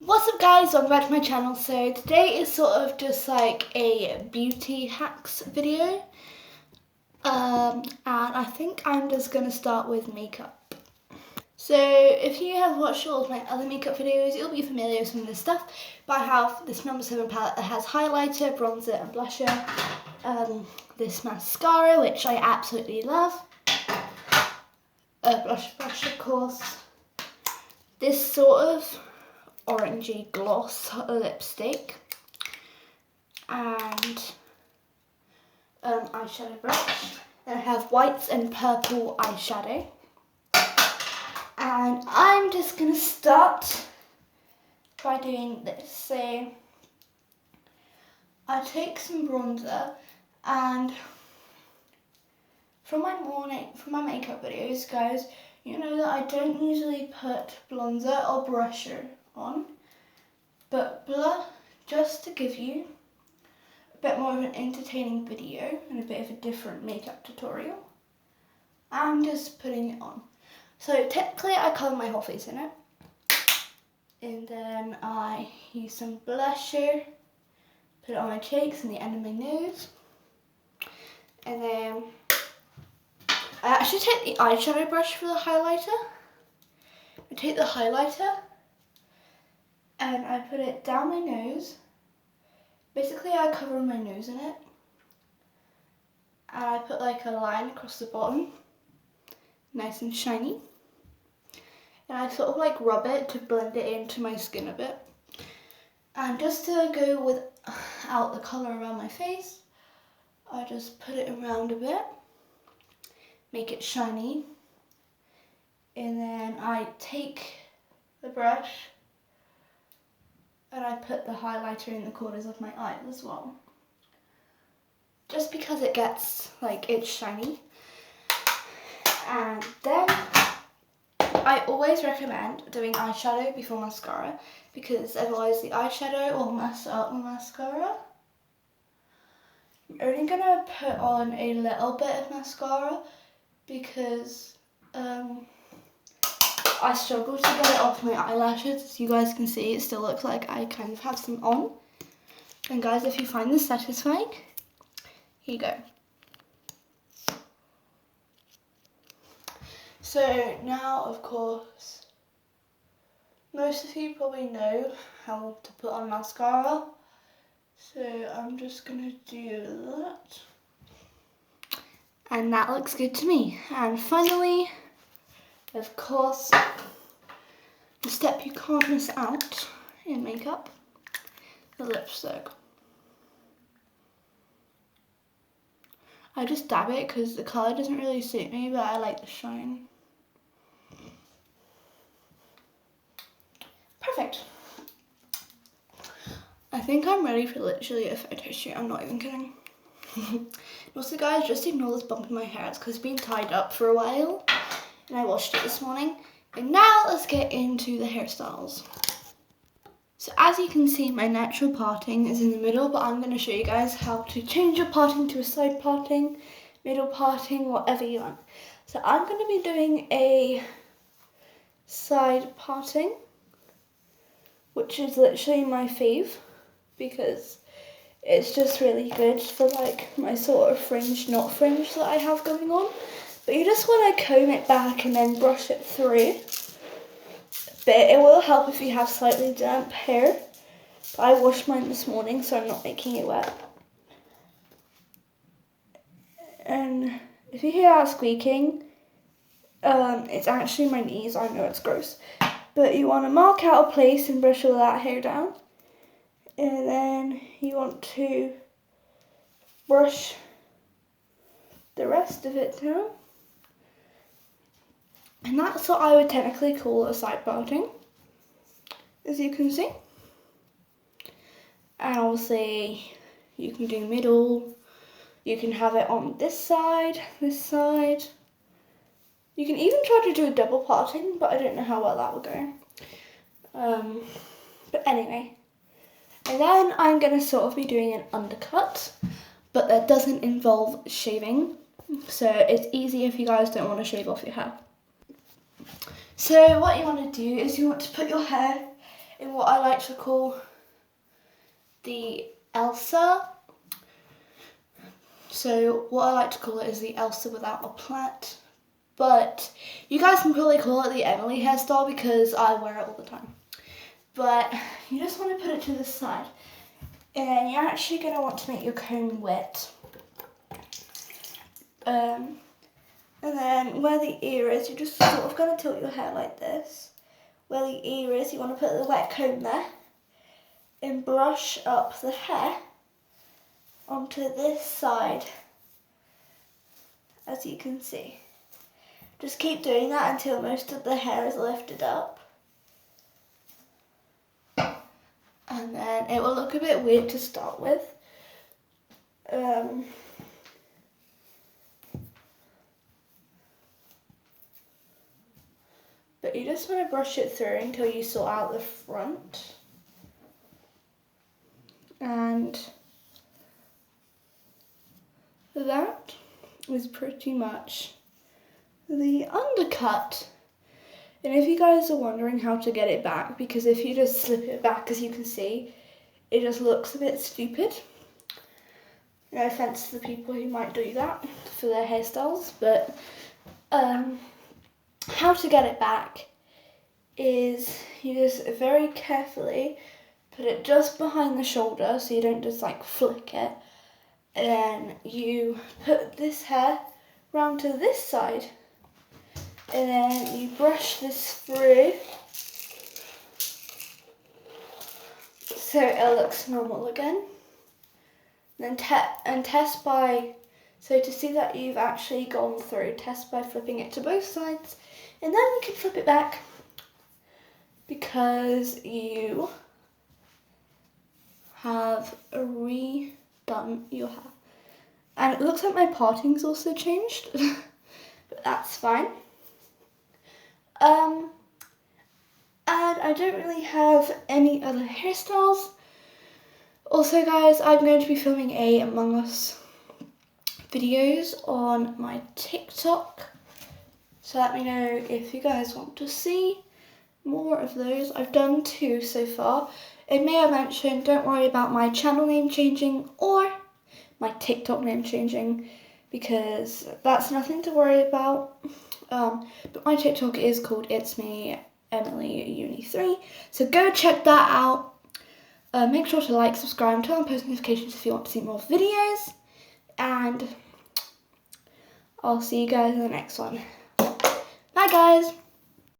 What's up guys, welcome back to my channel. So today is sort of just like a beauty hacks video. And I think I'm just going to start with makeup. So if you have watched all of my other makeup videos, you'll be familiar with some of this stuff. But I have this No. 7 palette that has highlighter, bronzer and blusher. This mascara, which I absolutely love. Brush of course. This sort of orangey gloss lipstick and eyeshadow brush. Then I have whites and purple eyeshadow, and I'm just gonna start by doing this. So I take some bronzer, and from my makeup videos, guys, you know that I don't usually put bronzer or brusher on, but just to give you a bit more of an entertaining video and a bit of a different makeup tutorial, I'm just putting it on. So technically I colour my whole face in it, and then I use some blusher, put it on my cheeks and the end of my nose, and then I actually take the eyeshadow brush for the highlighter. I take the highlighter and I put it down my nose. Basically I cover my nose in it. And I put like a line across the bottom, nice and shiny. And I sort of like rub it to blend it into my skin a bit. And just to go without the colour around my face, I just put it around a bit, make it shiny. And then I take the brush and I put the highlighter in the corners of my eyes as well. Just because it gets, like, it's shiny. And then I always recommend doing eyeshadow before mascara, because otherwise the eyeshadow will mess up the mascara. I'm only gonna put on a little bit of mascara because I struggle to get it off my eyelashes. As you guys can see, it still looks like I kind of have some on. And guys, if you find this satisfying, here you go. So now, of course, most of you probably know how to put on mascara. So I'm just gonna do that. And that looks good to me. And finally, of course, the step you can't miss out in makeup, the lipstick. I just dab it because the colour doesn't really suit me, but I like the shine. Perfect. I think I'm ready for literally a photo shoot, I'm not even kidding. Also guys, just ignore this bump in my hair, it's because it's been tied up for a while and I washed it this morning. And now let's get into the hairstyles. So as you can see, my natural parting is in the middle, but I'm going to show you guys how to change your parting to a side parting, middle parting, whatever you want. So I'm going to be doing a side parting, which is literally my fave, because it's just really good for like my sort of fringe, not fringe that I have going on. But you just want to comb it back and then brush it through. But it will help if you have slightly damp hair. But I washed mine this morning, so I'm not making it wet. And if you hear that squeaking, it's actually my knees. I know it's gross. But you want to mark out a place and brush all that hair down. And then you want to brush the rest of it down. And that's what I would technically call a side parting, as you can see. And obviously you can do middle, you can have it on this side. You can even try to do a double parting, but I don't know how well that will go. But anyway, and then I'm going to sort of be doing an undercut, but that doesn't involve shaving. So it's easy if you guys don't want to shave off your hair. So what you want to do is you want to put your hair in what I like to call the Elsa. So what I like to call it is the Elsa without a plait. But you guys can probably call it the Emily hairstyle because I wear it all the time. But you just want to put it to the side. And you're actually going to want to make your comb wet. And then where the ear is, you're just sort of going to tilt your hair like this. Where the ear is, you want to put the wet comb there. And brush up the hair onto this side, as you can see. Just keep doing that until most of the hair is lifted up. And then it will look a bit weird to start with. But you just want to brush it through until you sort out the front. And that is pretty much the undercut. And if you guys are wondering how to get it back, because if you just slip it back, as you can see, it just looks a bit stupid. No offense to the people who might do that for their hairstyles, but how to get it back is you just very carefully put it just behind the shoulder so you don't just like flick it. And then you put this hair round to this side. And then you brush this through so it looks normal again. And then test by, so to see that you've actually gone through, test by flipping it to both sides. And then you can flip it back because you have redone your hair. And it looks like my parting's also changed, but that's fine. And I don't really have any other hairstyles. Also guys, I'm going to be filming a Among Us videos on my TikTok. So let me know if you guys want to see more of those. I've done 2 so far. It may have mentioned, don't worry about my channel name changing or my TikTok name changing, because that's nothing to worry about. But my TikTok is called It's Me Emily Uni 3, so go check that out. Make sure to like, subscribe, and turn on post notifications if you want to see more videos, and I'll see you guys in the next one. Bye guys!